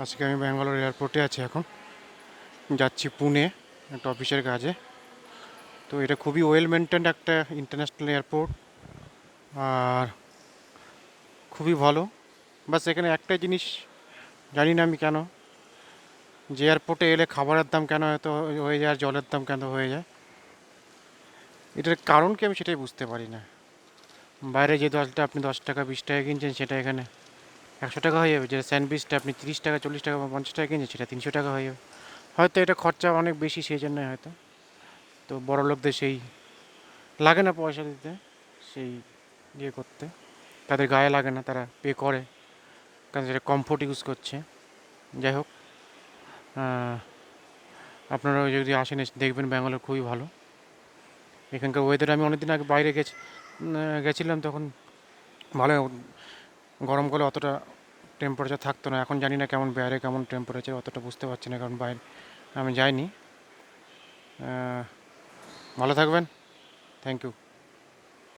আজকে আমি ব্যাঙ্গালোর এয়ারপোর্টে আছি। এখন যাচ্ছি পুনে একটা অফিসের কাজে। তো এটা খুবই ওয়েল মেনটেন্ড একটা ইন্টারন্যাশনাল এয়ারপোর্ট, আর খুবই ভালো। বাস এখানে একটাই জিনিস জানি না আমি কেন, যে এয়ারপোর্টে এলে খাবারের দাম কেন এত হয়ে যায় আর জলের দাম কেন হয়ে যায়, এটার কারণ কি আমি সেটাই বুঝতে পারি না। বাইরে যে জলটা আপনি 10 টাকা 20 টাকা কিনছেন, সেটা এখানে 100 টাকা হয়ে যাবে। যে স্যান্ডউইচটা আপনি 30 টাকা 40 টাকা বা 50 টাকা কিনছেন, সেটা 300 টাকা হয়ে যাবে। হয়তো এটা খরচা অনেক বেশি, সেই জন্যই হয়তো। তো বড় লোকদের সেই লাগে না পয়সা দিতে, সেই ইয়ে করতে, তাদের গায়ে লাগে না, তারা পে করে, কারণ সেটা কমফোর্ট ইউজ করছে। যাই হোক, আপনারাও যদি আসেন দেখবেন, ব্যাঙ্গালোর খুবই ভালো। এখানকার ওয়েদার, আমি অনেকদিন আগে বাইরে গেছিলাম, তখন ভালো গরমকালে অতটা টেম্পারেচার থাকতো না। এখন জানি না কেমন বাইরে কেমন টেম্পারেচার, অতটা বুঝতে পারছি না, কারণ বাইরে আমি যাইনি। ভালো থাকবেন। Thank you.